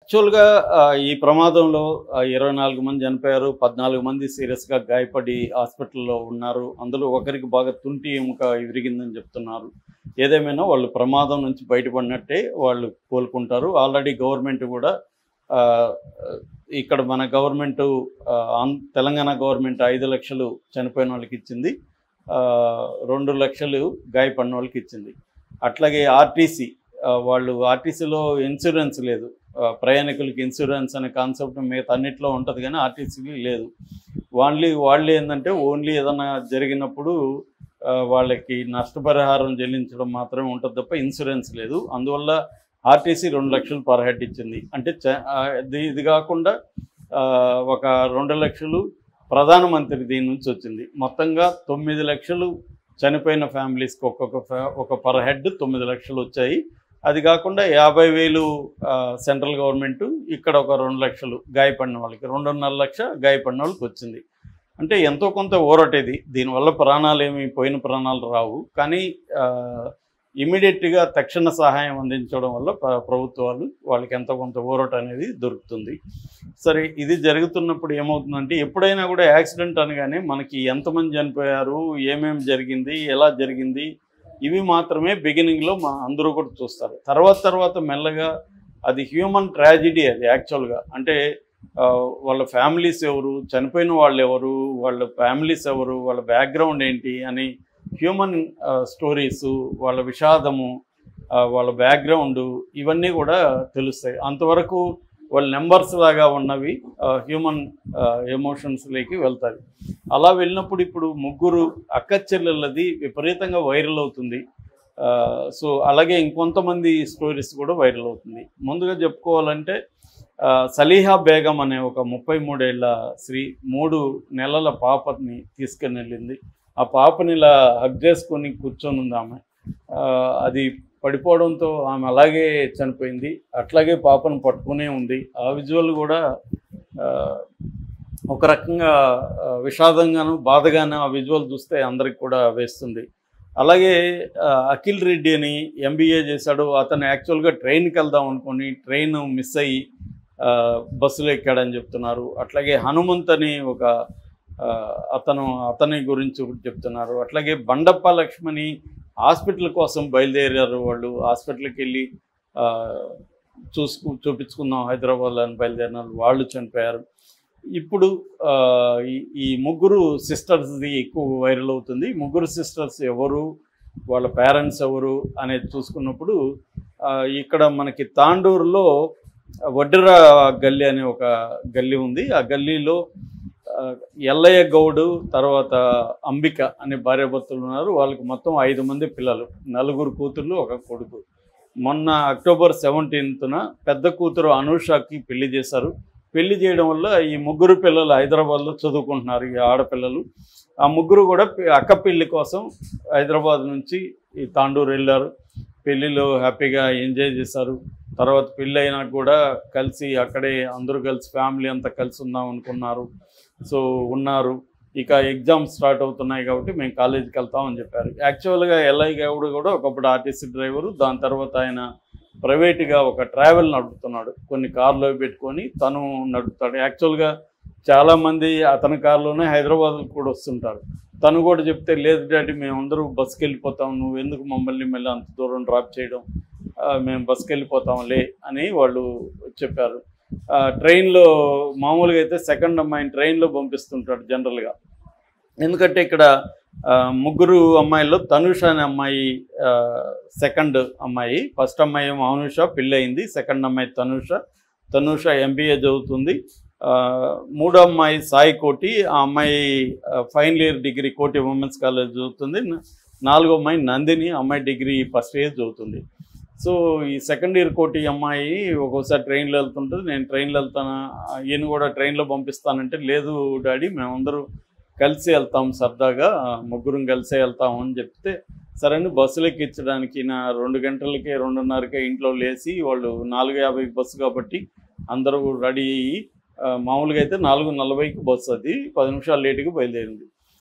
యాక్చువల్‌గా ఈ ప్రమాదంలో 24 మంది చనిపోయారు. 14 మంది సీరియస్‌గా గాయపడి హాస్పిటల్‌లో ఉన్నారు. అందులో ఒకరికి బాగా తుంటి ఎముక విరిగిందని చెప్తున్నారు. ఏదేమైనా వాళ్ళు ప్రమాదం నుంచి బయటపడినట్టే వాళ్ళు కోలుకుంటారు. ఆల్రెడీ గవర్నమెంట్ కూడా ఆహ్, ఇక్కడ మన గవర్నమెంటు తెలంగాణ గవర్నమెంట్ 5 లక్షలు చనిపోయిన వాళ్ళకిచ్చింది. 2 లక్షలు గాయపడిన వాళ్ళకిచ్చింది. అట్లాగే ఆర్టీసీ వాళ్ళు ఆర్టీసీలో ఇన్సూరెన్స్ లేదు. ప్రయాణికులకి ఇన్సూరెన్స్ అనే కాన్సెప్ట్ మిగతా అన్నిట్లో ఉంటుంది కానీ ఆర్టీసీకి లేదు. వాళ్ళు ఏంటంటే ఓన్లీ ఏదైనా జరిగినప్పుడు వాళ్ళకి నష్టపరిహారం చెల్లించడం మాత్రమే ఉంటుంది తప్ప ఇన్సూరెన్స్ లేదు. అందువల్ల ఆర్టీసీ 2 లక్షలు పర్ హెడ్ ఇచ్చింది. అంటే ఇది కాకుండా ఒక 2 లక్షలు ప్రధానమంత్రి దీని నుంచి వచ్చింది. మొత్తంగా 9 లక్షలు చనిపోయిన ఫ్యామిలీస్కి ఒక పర్ హెడ్ 9 లక్షలు వచ్చాయి. అది కాకుండా 50,000 సెంట్రల్ గవర్నమెంటు, ఇక్కడ ఒక 2 లక్షలు గాయపడిన వాళ్ళకి, 2.5 లక్ష గాయపడిన వాళ్ళకి వచ్చింది. అంటే ఎంతో కొంత ఊరటేది. దీనివల్ల పోయిన ప్రాణాలు రావు. కానీ ఇమీడియట్గా తక్షణ సహాయం అందించడం వల్ల ప్రభుత్వాలు వాళ్ళకి ఎంతో కొంత ఊరట అనేది దొరుకుతుంది. సరే, ఇది జరుగుతున్నప్పుడు ఏమవుతుందంటే ఎప్పుడైనా కూడా యాక్సిడెంట్ అనగానే మనకి ఎంతమంది చనిపోయారు, ఏమేమి జరిగింది, ఎలా జరిగింది, ఇవి మాత్రమే బిగినింగ్లో అందరూ కూడా చూస్తారు. తర్వాత మెల్లగా అది హ్యూమన్ ట్రాజిడీ. అది యాక్చువల్గా అంటే వాళ్ళ ఫ్యామిలీస్ ఎవరు, చనిపోయిన వాళ్ళు ఎవరు, వాళ్ళ ఫ్యామిలీస్ ఎవరు, వాళ్ళ బ్యాక్గ్రౌండ్ ఏంటి అని హ్యూమన్ స్టోరీసు, వాళ్ళ విషాదము, వాళ్ళ బ్యాక్గ్రౌండు, ఇవన్నీ కూడా తెలుస్తాయి. అంతవరకు వాళ్ళ నెంబర్స్ లాగా ఉన్నవి హ్యూమన్ ఎమోషన్స్లోకి వెళ్తాయి. అలా వెళ్ళినప్పుడు ఇప్పుడు ముగ్గురు అక్క చెల్లెళ్ళది విపరీతంగా వైరల్ అవుతుంది. సో అలాగే ఇంకొంతమంది స్టోరీస్ కూడా వైరల్ అవుతుంది. ముందుగా చెప్పుకోవాలంటే సలీహా బేగం అనే ఒక 33 ఏళ్ల స్త్రీ 3 నెలల పాపని తీసుకుని వెళ్ళింది. ఆ పాపని ఇలా హగ్ చేసుకొని కూర్చొని ఉంది ఆమె. అది పడిపోవడంతో ఆమె అలాగే చనిపోయింది. అట్లాగే పాపను పట్టుకునే ఉంది. ఆ విజువల్ కూడా ఒక రకంగా విషాదంగాను, బాధగాను ఆ విజువల్ చూస్తే అందరికి కూడా వేస్తుంది. అలాగే అఖిల్ రెడ్డి అని MBA చేశాడు. అతను యాక్చువల్గా ట్రైన్కి వెళ్దాం అనుకుని ట్రైన్ మిస్ అయ్యి బస్సులో ఎక్కాడని చెప్తున్నారు. అట్లాగే హనుమంత్ అని ఒక అతని గురించి చెప్తున్నారు. అట్లాగే బండప్ప లక్ష్మణి హాస్పిటల్ కోసం బయలుదేరారు. వాళ్ళు హాస్పిటల్కి వెళ్ళి చూపించుకుందాం హైదరాబాద్లో అని బయలుదేరిన వాళ్ళు చనిపోయారు. ఇప్పుడు ఈ ముగ్గురు సిస్టర్స్ది ఎక్కువ వైరల్ అవుతుంది. ముగ్గురు సిస్టర్స్ ఎవరు, వాళ్ళ పేరెంట్స్ ఎవరు అనేది చూసుకున్నప్పుడు ఇక్కడ మనకి తాండూరులో వడ్డెర గల్లీ అనే ఒక గల్లీ ఉంది. ఆ గల్లీలో ఎల్లయ్య గౌడు, తర్వాత అంబిక అనే భార్యాభర్తలు ఉన్నారు. వాళ్ళకి మొత్తం 5 మంది పిల్లలు, 4 కూతుర్లు, 1 కొడుకు. మొన్న అక్టోబర్ 17న పెద్ద కూతురు అనూషకి పెళ్లి చేశారు. పెళ్లి చేయడం వల్ల ఈ ముగ్గురు పిల్లలు హైదరాబాద్లో చదువుకుంటున్నారు. ఈ ఆడపిల్లలు ఆ ముగ్గురు కూడా అక్క పెళ్లి కోసం హైదరాబాద్ నుంచి ఈ తాండూరు వెళ్ళారు. పెళ్లిలో హ్యాపీగా ఎంజాయ్ చేశారు. తర్వాత పెళ్ళి అయినా కూడా కలిసి అక్కడే అందరూ కలిసి ఫ్యామిలీ అంతా కలిసి ఉందాం అనుకున్నారు. సో ఉన్నారు. ఇక ఎగ్జామ్స్ స్టార్ట్ అవుతున్నాయి కాబట్టి మేము కాలేజీకి వెళ్తామని చెప్పారు. యాక్చువల్గా ఎల్లయ్య గౌడ్ కూడా ఒకప్పుడు ఆర్టీసీ డ్రైవరు. దాని తర్వాత ఆయన ప్రైవేట్గా ఒక ట్రావెల్ నడుపుతున్నాడు. కొన్ని కార్లో పెట్టుకొని తను నడుపుతాడు. యాక్చువల్గా చాలామంది అతని కార్లోనే హైదరాబాద్కి కూడా వస్తుంటారు. తను కూడా చెప్తే, లేదు డాడీ మేమందరూ బస్కి వెళ్ళిపోతాం, నువ్వు ఎందుకు మమ్మల్ని మళ్ళీ అంత దూరం డ్రాప్ చేయడం, మేము బస్కి వెళ్ళిపోతాంలే అని వాళ్ళు చెప్పారు. ట్రైన్లో మామూలుగా అయితే సెకండ్ అమ్మాయిని ట్రైన్లో పంపిస్తుంటాడు జనరల్గా. ఎందుకంటే ఇక్కడ ముగ్గురు అమ్మాయిల్లో తనుష అనే అమ్మాయి సెకండ్ అమ్మాయి. ఫస్ట్ అమ్మాయి ఏమో అనూష, పెళ్ళి అయింది. సెకండ్ అమ్మాయి తనుష MBA చదువుతుంది. మూడో అమ్మాయి సాయి కోటి, ఆ అమ్మాయి ఫైనల్ ఇయర్ డిగ్రీ కోటి ఉమెన్స్ కాలేజ్ చదువుతుంది. 4వ అమ్మాయి నందిని, అమ్మాయి డిగ్రీ ఫస్ట్ ఇయర్ చదువుతుంది. సో ఈ సెకండ్ ఇయర్ కోటి అమ్మాయి ఒక్కోసారి ట్రైన్లో వెళ్తుంటుంది. నేను ట్రైన్లో వెళ్తాను, ఈయన కూడా ట్రైన్లో పంపిస్తానంటే, లేదు డాడీ మేమందరూ కలిసి వెళ్తాం, సరదాగా ముగ్గురం కలిసే వెళ్తాము అని చెప్తే, సరే అని బస్సులు ఎక్కించడానికి నా 2 గంటలకే 2:30కే ఇంట్లో లేచి, వాళ్ళు 4:50కి బస్సు కాబట్టి అందరూ రెడీ అయ్యి, మామూలుగా అయితే 4:40కి బస్సు, అది 10 నిమిషాలు లేటుగా బయలుదేరింది.